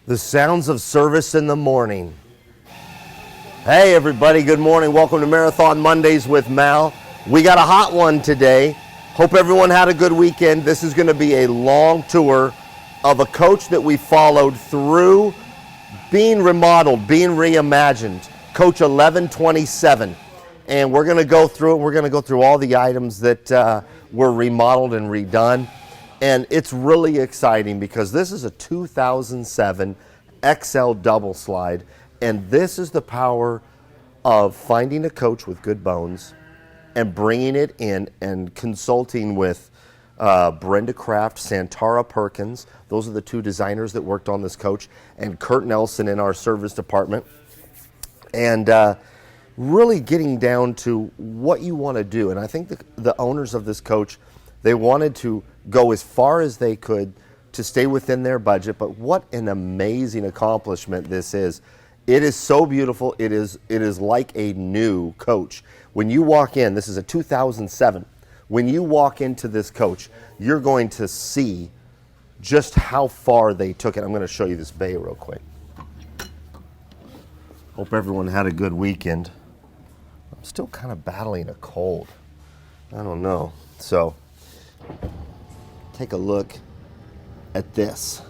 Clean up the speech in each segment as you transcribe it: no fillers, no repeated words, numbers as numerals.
The sounds of service in the morning. Hey everybody, good morning. Welcome to Marathon Mondays with Mal. We got a hot one today. Hope everyone had a good weekend. This is going to be a long tour of a coach that we followed through being remodeled, being reimagined. Coach 1127. And we're going to go through it. We're going to go through all the items that were remodeled and redone. And it's really exciting because this is a 2007 XL double slide. And this is the power of finding a coach with good bones and bringing it in and consulting with Brenda Kraft, Santara Perkins. Those are the two designers that worked on this coach, and Kurt Nelson in our service department. And really getting down to what you want to do. And I think the owners of this coach, they wanted to go as far as they could to stay within their budget. But what an amazing accomplishment this is. It is so beautiful. It is like a new coach. When you walk in, this is a 2007. When you walk into this coach, you're going to see just how far they took it. I'm going to show you this bay real quick. Hope everyone had a good weekend. I'm still kind of battling a cold. I don't know. So, take a look at this.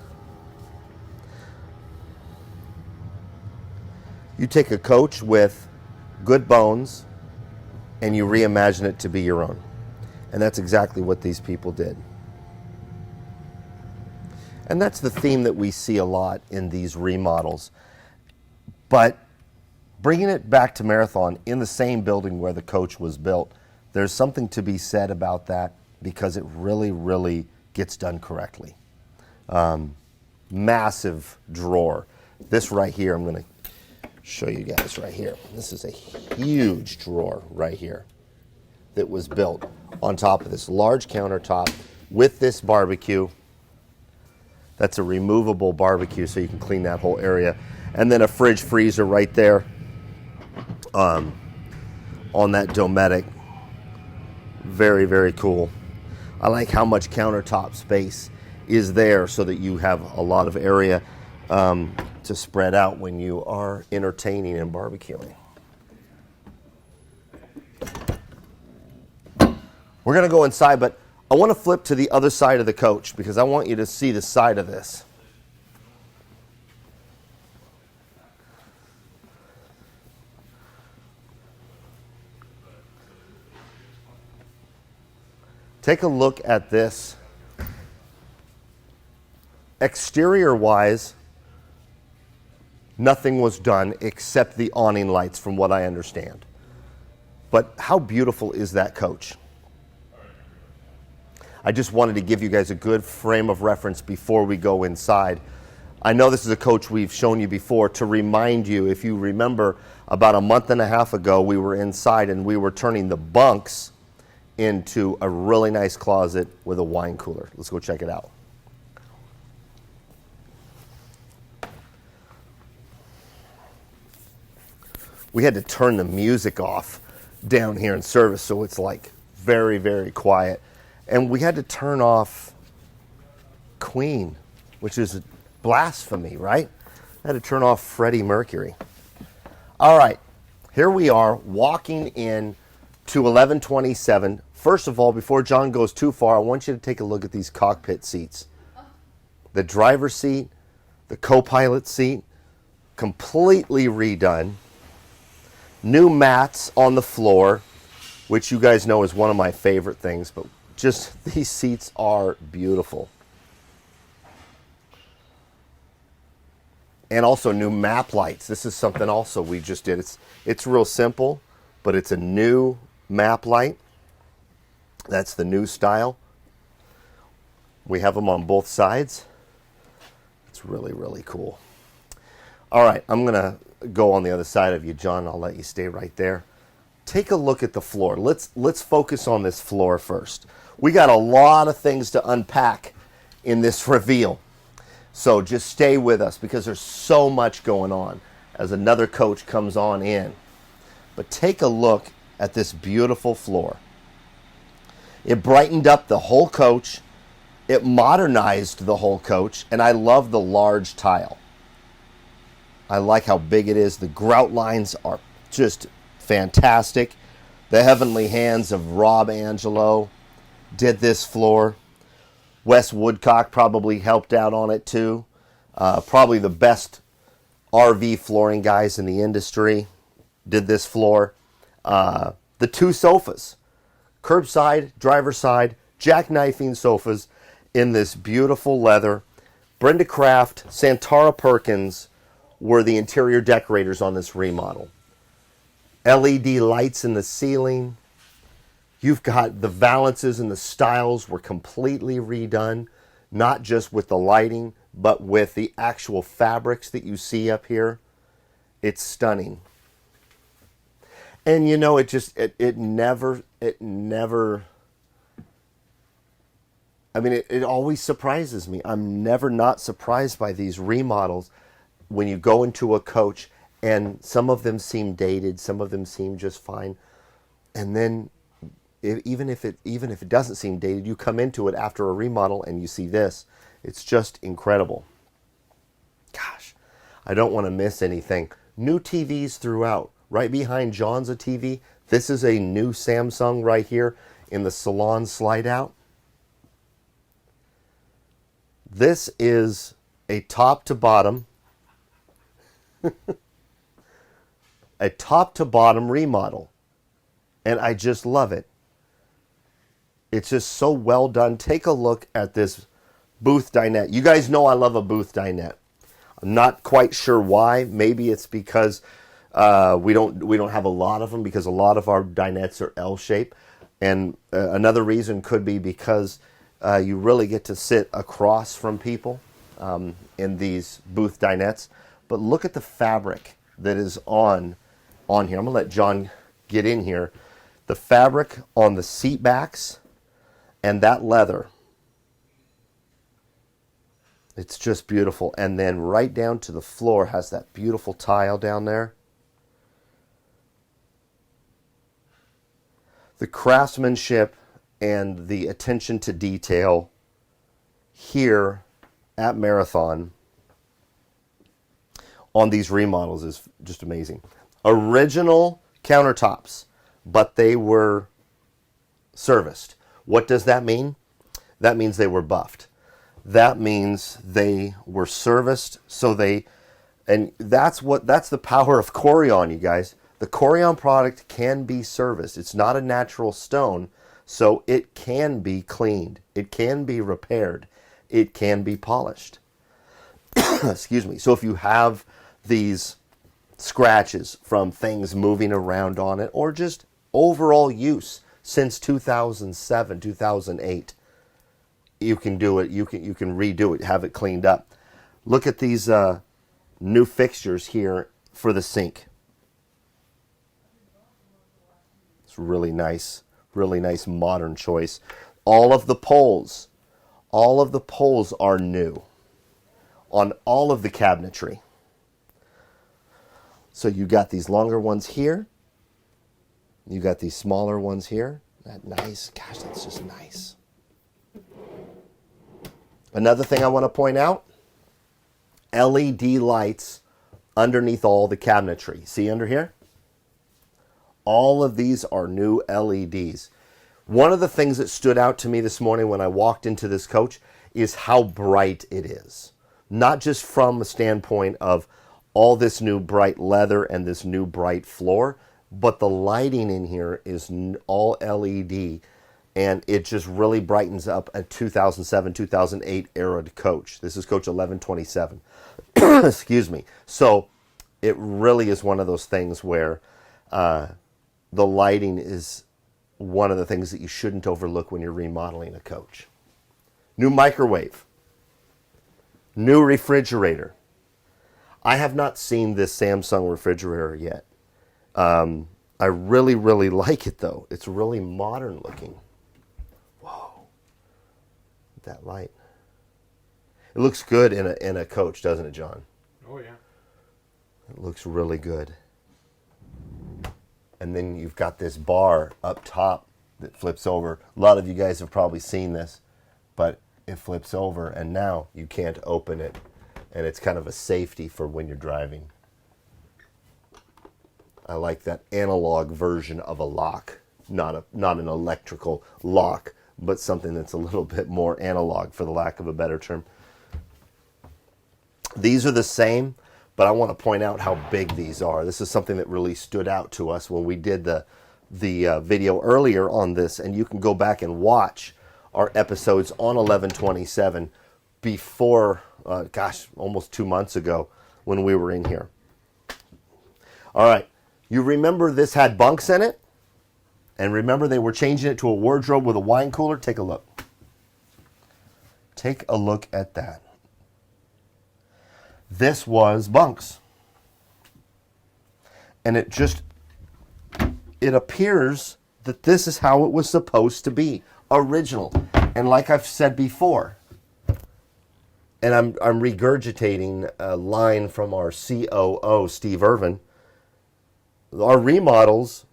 You take a coach with good bones and you reimagine it to be your own. And that's exactly what these people did. And that's the theme that we see a lot in these remodels. But bringing it back to Marathon in the same building where the coach was built, there's something to be said about that because it really, really gets done correctly. Massive drawer. This right here, I'm going to show you guys right here. This is a huge drawer right here that was built on top of this large countertop with this barbecue. That's a removable barbecue so you can clean that whole area. And then a fridge freezer right there on that Dometic. Very, very cool. I like how much countertop space is there so that you have a lot of area to spread out when you are entertaining and barbecuing. We're going to go inside, but I want to flip to the other side of the coach because I want you to see the side of this. Take a look at this. Exterior-wise, nothing was done except the awning lights from what I understand. But how beautiful is that coach? I just wanted to give you guys a good frame of reference before we go inside. I know this is a coach we've shown you before to remind you, if you remember, about a month and a half ago we were inside and we were turning the bunks into a really nice closet with a wine cooler. Let's go check it out. We had to turn the music off down here in service, so it's like very, very quiet. And we had to turn off Queen, which is blasphemy, right? I had to turn off Freddie Mercury. All right, here we are walking in to 1127. First of all, before John goes too far, I want you to take a look at these cockpit seats. The driver's seat, the co-pilot seat, completely redone. New mats on the floor, which you guys know is one of my favorite things, but just these seats are beautiful. And also new map lights. This is something also we just did. It's real simple, but it's a new map light. That's the new style. We have them on both sides. It's really, really cool. All right, I'm going to go on the other side of you, John. I'll let you stay right there. Take a look at the floor. Let's focus on this floor first. We got a lot of things to unpack in this reveal. So just stay with us because there's so much going on as another coach comes on in. But take a look at this beautiful floor. It brightened up the whole coach. It modernized the whole coach, and I love the large tile. I like how big it is. The grout lines are just fantastic. The heavenly hands of Rob Angelo did this floor. Wes Woodcock probably helped out on it too. Probably the best RV flooring guys in the industry did this floor. The two sofas, curbside, driver's side, jackknifing sofas in this beautiful leather. Brenda Kraft, Santara Perkins were the interior decorators on this remodel. LED lights in the ceiling. You've got the valances and the styles were completely redone, not just with the lighting, but with the actual fabrics that you see up here. It's stunning. And you know, it never, I mean, it always surprises me. I'm never not surprised by these remodels when you go into a coach and some of them seem dated, some of them seem just fine. And then even if it doesn't seem dated, you come into it after a remodel and you see this. It's just incredible. Gosh, I don't want to miss anything. New TVs throughout. Right behind John's a TV. This is a new Samsung right here in the Salon slide out. This is a top to bottom, a top to bottom remodel. And I just love it. It's just so well done. Take a look at this booth dinette. You guys know I love a booth dinette. I'm not quite sure why. Maybe it's because we don't have a lot of them, because a lot of our dinettes are L-shaped. And another reason could be because you really get to sit across from people in these booth dinettes. But look at the fabric that is on here. I'm going to let John get in here. The fabric on the seat backs and that leather. It's just beautiful. And then right down to the floor has that beautiful tile down there. The craftsmanship and the attention to detail here at Marathon on these remodels is just amazing. Original countertops, but they were serviced. What does that mean? That means they were buffed. That means they were serviced, and that's the power of Corian, you guys. The Corian product can be serviced. It's not a natural stone, so it can be cleaned. It can be repaired. It can be polished. Excuse me. So if you have these scratches from things moving around on it, or just overall use since 2007, 2008, you can do it. You can redo it, have it cleaned up. Look at these new fixtures here for the sink. It's really nice modern choice. All of the poles are new on all of the cabinetry. So you got these longer ones here. You got these smaller ones here. That nice. Gosh, that's just nice. Another thing I want to point out, LED lights underneath all the cabinetry. See under here? All of these are new LEDs. One of the things that stood out to me this morning when I walked into this coach is how bright it is. Not just from a standpoint of all this new bright leather and this new bright floor, but the lighting in here is all LED, and it just really brightens up a 2007, 2008 era coach. This is coach 1127. Excuse me. So it really is one of those things where the lighting is one of the things that you shouldn't overlook when you're remodeling a coach. New microwave. New refrigerator. I have not seen this Samsung refrigerator yet. I really, really like it, though. It's really modern looking. Whoa. That light. It looks good in a coach, doesn't it, John? Oh, yeah. It looks really good. And then you've got this bar up top that flips over. A lot of you guys have probably seen this, but it flips over, and now you can't open it. And it's kind of a safety for when you're driving. I like that analog version of a lock, not an electrical lock, but something that's a little bit more analog, for the lack of a better term. These are the same, but I want to point out how big these are. This is something that really stood out to us when we did the video earlier on this, and you can go back and watch our episodes on 1127 before, almost 2 months ago when we were in here. All right, you remember this had bunks in it? And remember they were changing it to a wardrobe with a wine cooler? Take a look. Take a look at that. This was bunks. And it appears that this is how it was supposed to be, original. And like I've said before, and I'm regurgitating a line from our COO, Steve Irvin, our remodels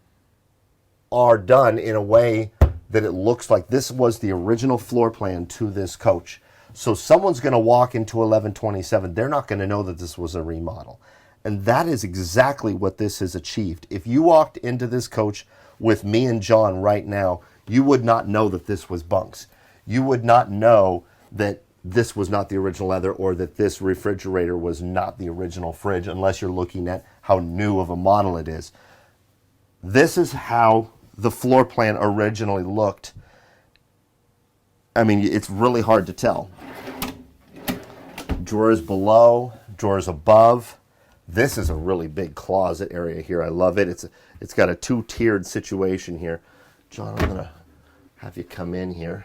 are done in a way that it looks like this was the original floor plan to this coach. So someone's going to walk into 1127, they're not going to know that this was a remodel. And that is exactly what this has achieved. If you walked into this coach with me and John right now, you would not know that this was bunks. You would not know that this was not the original leather, or that this refrigerator was not the original fridge, unless you're looking at how new of a model it is. This is how the floor plan originally looked. I mean, it's really hard to tell. Drawers below, drawers above. This is a really big closet area here. I love it. It's got a two-tiered situation here. John, I'm going to have you come in here.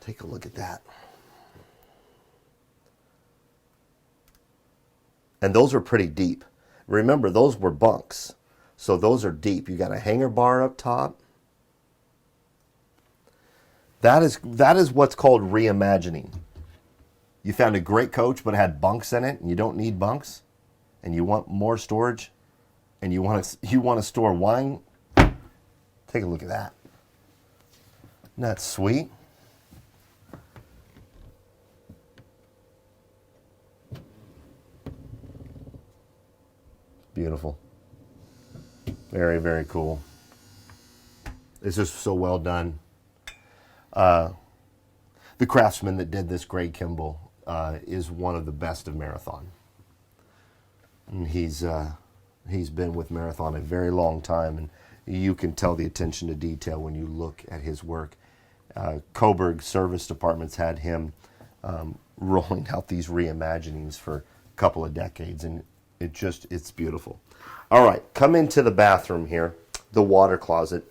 Take a look at that. And those are pretty deep. Remember, those were bunks. So those are deep. You got a hanger bar up top. That is what's called reimagining. You found a great coach, but it had bunks in it, and you don't need bunks, and you want more storage, and you want to store wine. Take a look at that. Isn't that sweet? Beautiful. Very, very cool. It's just so well done. The craftsman that did this, Greg Kimball, is one of the best of Marathon. And he's been with Marathon a very long time, and you can tell the attention to detail when you look at his work. Coburg Service Departments had him rolling out these reimaginings for a couple of decades, and it's beautiful. All right, come into the bathroom here, the water closet,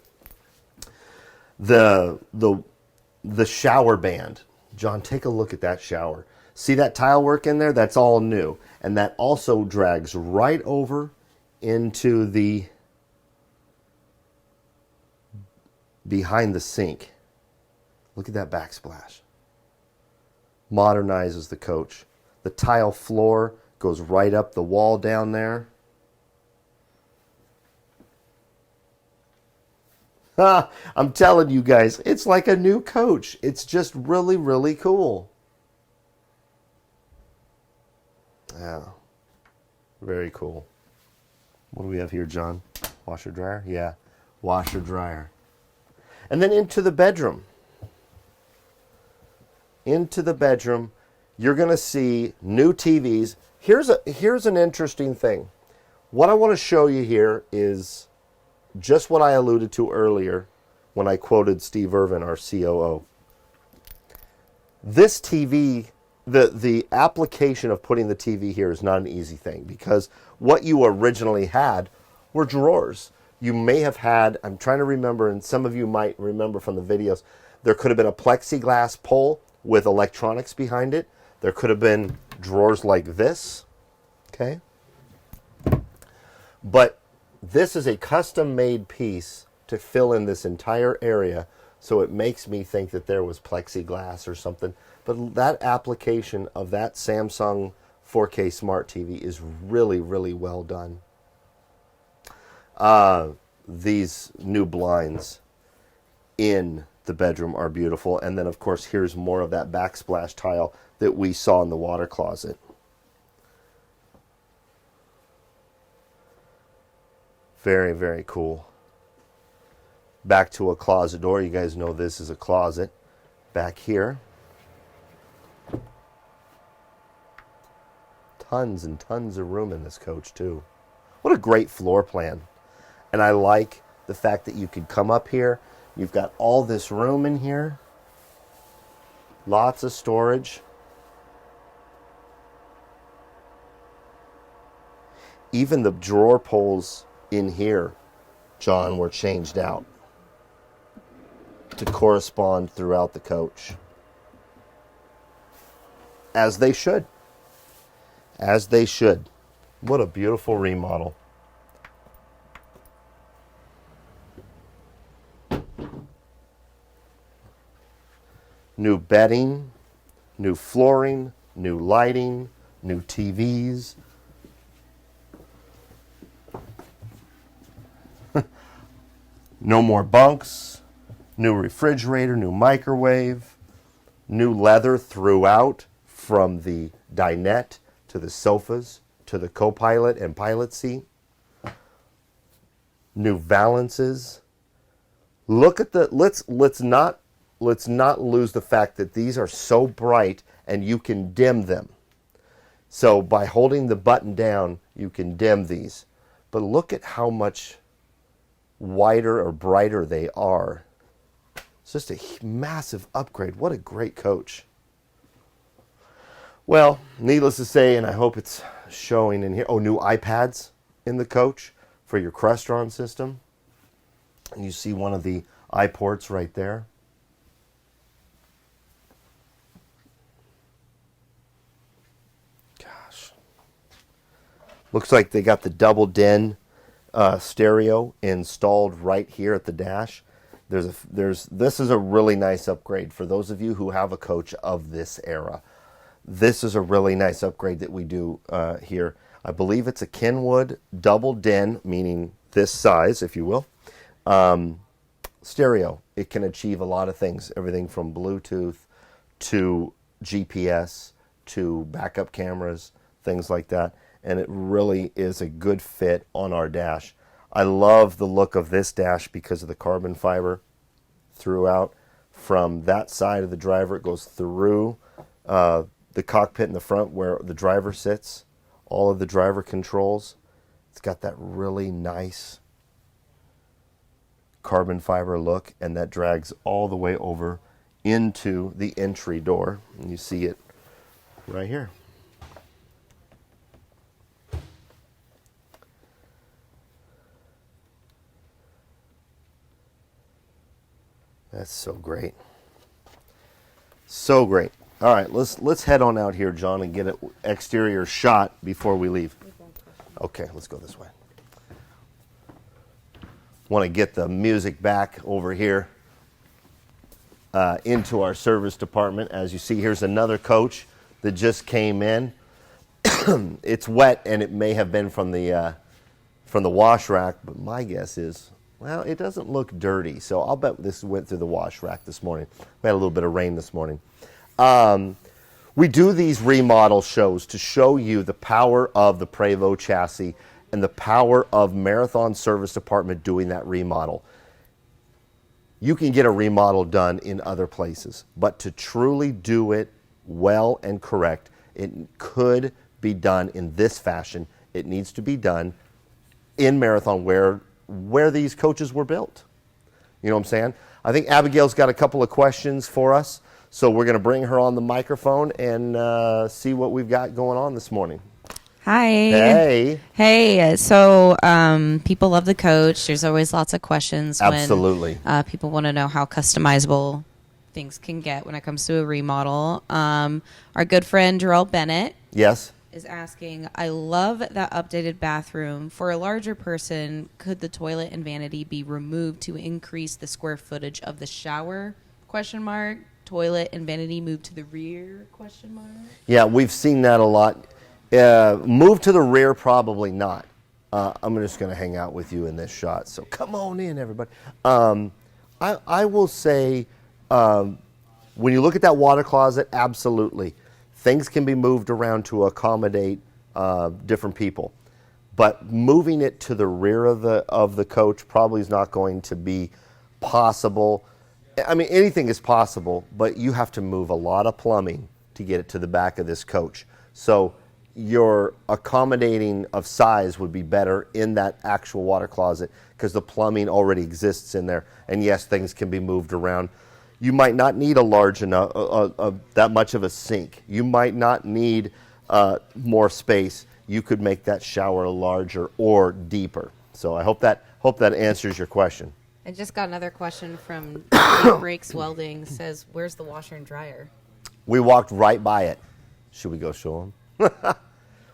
the shower band. John, take a look at that shower. See that tile work in there? That's all new, and that also drags right over into the behind the sink. Look at that backsplash. Modernizes the coach. The tile floor goes right up the wall down there. I'm telling you guys, it's like a new coach. It's just really, really cool. Yeah. Very cool. What do we have here, John? Washer dryer? Yeah. Washer dryer. And then into the bedroom. Into the bedroom, you're going to see new TVs. Here's an interesting thing. What I want to show you here is just what I alluded to earlier when I quoted Steve Irvin, our COO. This TV, the application of putting the TV here is not an easy thing, because what you originally had were drawers. You may have had, I'm trying to remember, and some of you might remember from the videos, there could have been a plexiglass pole with electronics behind it. There could have been drawers like this, okay? But this is a custom-made piece to fill in this entire area, so it makes me think that there was plexiglass or something. But that application of that Samsung 4K Smart TV is really, really well done. These new blinds in the bedroom are beautiful. And then, of course, here's more of that backsplash tile that we saw in the water closet. Very, very cool. Back to a closet door. You guys know this is a closet. Back here. Tons and tons of room in this coach too. What a great floor plan. And I like the fact that you could come up here. You've got all this room in here. Lots of storage. Even the drawer pulls in here, John, were changed out to correspond throughout the coach. As they should. As they should. What a beautiful remodel. New bedding, new flooring, new lighting, new TVs. No more bunks, new refrigerator, new microwave, new leather throughout from the dinette to the sofas to the co-pilot and pilot seat. New valances. Look at the let's not lose the fact that these are so bright and you can dim them. So by holding the button down, you can dim these. But look at how much whiter or brighter they are. It's just a massive upgrade. What a great coach. Well, needless to say, and I hope it's showing in here. Oh, new iPads in the coach for your Crestron system. And you see one of the iPorts right there. Gosh. Looks like they got the double din stereo installed right here at the dash. This is a really nice upgrade for those of you who have a coach of this era. This is a really nice upgrade that we do here. I believe it's a Kenwood double din, meaning this size, if you will. Stereo. It can achieve a lot of things, everything from Bluetooth to GPS to backup cameras, things like that. And it really is a good fit on our dash. I love the look of this dash because of the carbon fiber throughout. From that side of the driver, it goes through the cockpit in the front where the driver sits. All of the driver controls. It's got that really nice carbon fiber look, and that drags all the way over into the entry door. And you see it right here. That's so great. So great. All right, let's head on out here, John, and get an exterior shot before we leave. Okay, let's go this way. Want to get the music back over here into our service department. As you see, here's another coach that just came in. It's wet, and it may have been from the wash rack, but my guess is, well, it doesn't look dirty, so I'll bet this went through the wash rack this morning. We had a little bit of rain this morning. We do these remodel shows to show you the power of the Prevost chassis and the power of Marathon Service Department doing that remodel. You can get a remodel done in other places, but to truly do it well and correct, it could be done in this fashion. It needs to be done in Marathon where these coaches were built. You know what I'm saying? I think Abigail's got a couple of questions for us, so we're going to bring her on the microphone and see what we've got going on this morning. Hi. Hey. Hey. So people love the coach. There's always lots of questions. Absolutely. When people want to know how customizable things can get when it comes to a remodel. Our good friend Jarrell Bennett. Yes. Is asking, I love that updated bathroom. For a larger person, could the toilet and vanity be removed to increase the square footage of the shower? ? Toilet and vanity moved to the rear? ? Yeah, we've seen that a lot. Move to the rear, probably not. I'm just going to hang out with you in this shot. So come on in, everybody. I will say, when you look at that water closet, absolutely. Things can be moved around to accommodate different people. But moving it to the rear of the coach probably is not going to be possible. I mean, anything is possible, but you have to move a lot of plumbing to get it to the back of this coach. So your accommodating of size would be better in that actual water closet because the plumbing already exists in there. And yes, things can be moved around. You might not need a large enough, that much of a sink. You might not need more space. You could make that shower larger or deeper. So I hope that answers your question. I just got another question from Breaks Welding. Says, "Where's the washer and dryer?" We walked right by it. Should we go show them?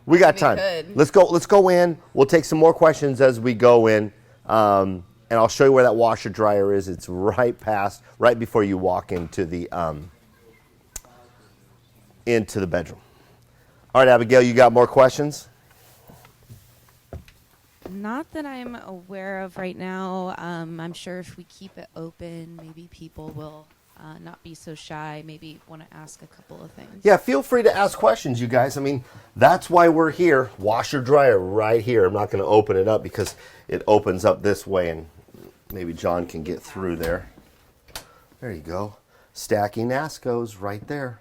We got time. Could. Let's go in. We'll take some more questions as we go in, and I'll show you where that washer dryer is. It's right before you walk into the bedroom. All right, Abigail, you got more questions? Not that I'm aware of right now. I'm sure if we keep it open, maybe people will not be so shy, maybe want to ask a couple of things. Yeah, feel free to ask questions, you guys. I mean, that's why we're here. Washer dryer right here. I'm not going to open it up because it opens up this way, and maybe John can get through there. There you go. Stacking Nascos right there.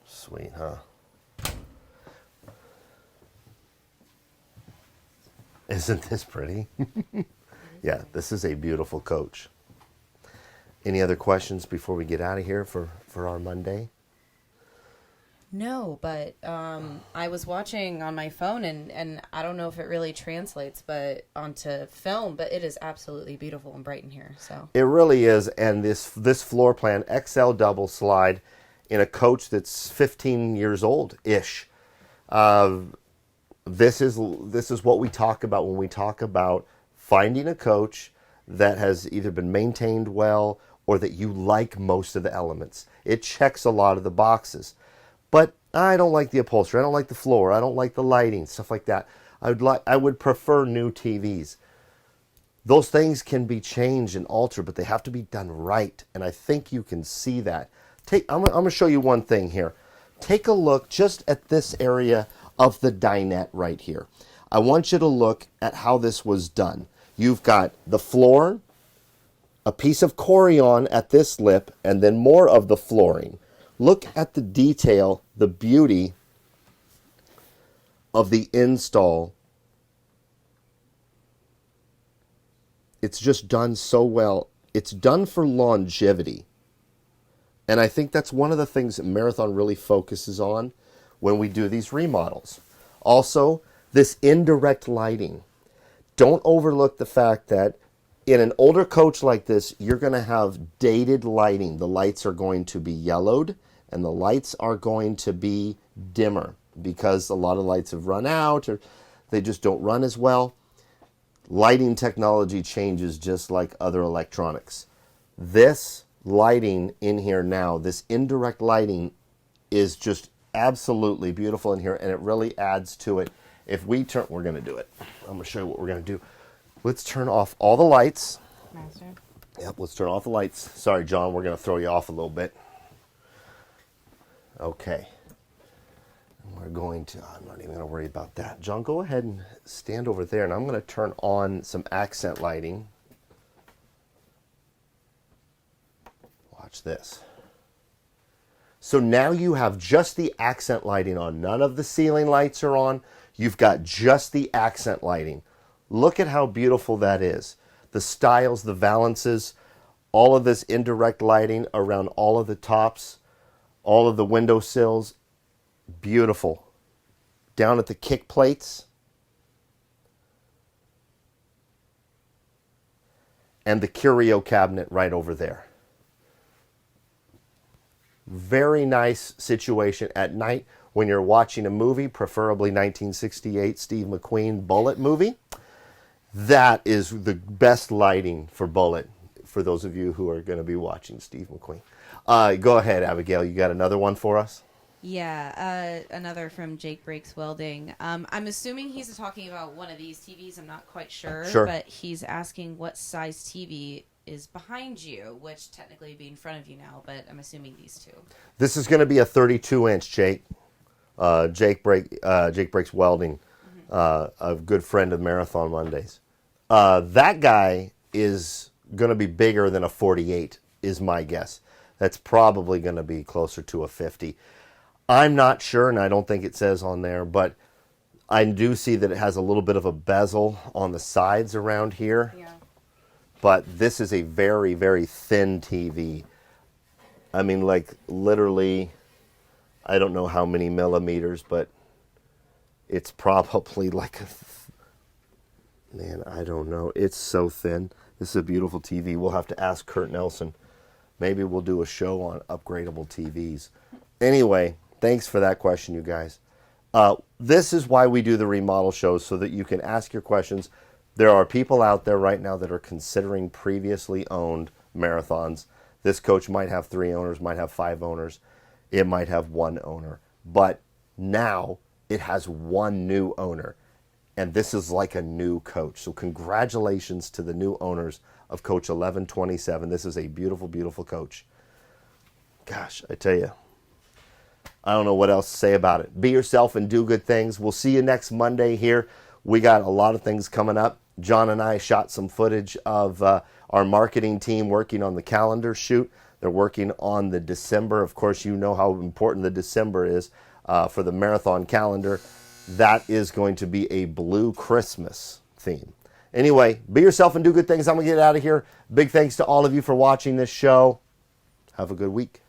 Sweet, huh? Isn't this pretty? Yeah, this is a beautiful coach. Any other questions before we get out of here for our Monday? No, but I was watching on my phone, and I don't know if it really translates but onto film, but it is absolutely beautiful and bright in here. So it really is, and this floor plan, XL double slide, in a coach that's 15 years old-ish. This is what we talk about when we talk about finding a coach that has either been maintained well or that you like most of the elements. It checks a lot of the boxes. But I don't like the upholstery, I don't like the floor, I don't like the lighting, stuff like that. I would prefer new TVs. Those things can be changed and altered, but they have to be done right, and I think you can see that. I'm going to show you one thing here. Take a look just at this area of the dinette right here. I want you to look at how this was done. You've got the floor, a piece of Corian at this lip, and then more of the flooring. Look at the detail, the beauty of the install. It's just done so well. It's done for longevity. And I think that's one of the things that Marathon really focuses on when we do these remodels. Also, this indirect lighting. Don't overlook the fact that in an older coach like this, you're going to have dated lighting. The lights are going to be yellowed, and the lights are going to be dimmer because a lot of lights have run out or they just don't run as well. Lighting technology changes just like other electronics. This lighting in here now, this indirect lighting, is just absolutely beautiful in here, and it really adds to it. If we turn, we're going to do it. I'm going to show you what we're going to do. Let's turn off all the lights. Master. Yep, let's turn off the lights. Sorry, John, we're going to throw you off a little bit. Okay. We're going to, I'm not even going to worry about that. John, go ahead and stand over there, and I'm going to turn on some accent lighting. Watch this. So now you have just the accent lighting on. None of the ceiling lights are on. You've got just the accent lighting. Look at how beautiful that is. The styles, the valances, all of this indirect lighting around all of the tops, all of the window sills. Beautiful. Down at the kick plates. And the curio cabinet right over there. Very nice situation at night when you're watching a movie, preferably 1968 Steve McQueen Bullitt movie. That is the best lighting for Bullitt, for those of you who are going to be watching Steve McQueen. Go ahead, Abigail. You got another one for us? Yeah, another from Jake Breaks Welding. I'm assuming he's talking about one of these TVs. I'm not quite sure. Sure. But he's asking what size TV is behind you, which technically would be in front of you now, but I'm assuming these two. This is going to be a 32-inch, Jake. Jake Breaks Welding, a good friend of Marathon Mondays. That guy is going to be bigger than a 48, is my guess. That's probably going to be closer to a 50. I'm not sure, and I don't think it says on there, but I do see that it has a little bit of a bezel on the sides around here. Yeah. But this is a very, very thin TV. I mean, like, literally, I don't know how many millimeters, but it's probably like man, I don't know. It's so thin. This is a beautiful TV. We'll have to ask Kurt Nelson. Maybe we'll do a show on upgradable TVs. Anyway, thanks for that question, you guys. This is why we do the remodel shows, so that you can ask your questions. There are people out there right now that are considering previously owned marathons. This coach might have 3 owners, might have 5 owners. It might have 1 owner. But now it has 1 new owner. And this is like a new coach. So congratulations to the new owners of Coach 1127. This is a beautiful, beautiful coach. Gosh, I tell you, I don't know what else to say about it. Be yourself and do good things. We'll see you next Monday here. We got a lot of things coming up. John and I shot some footage of our marketing team working on the calendar shoot. They're working on the December. Of course, you know how important the December is for the marathon calendar. That is going to be a blue Christmas theme. Anyway, be yourself and do good things. I'm going to get out of here. Big thanks to all of you for watching this show. Have a good week.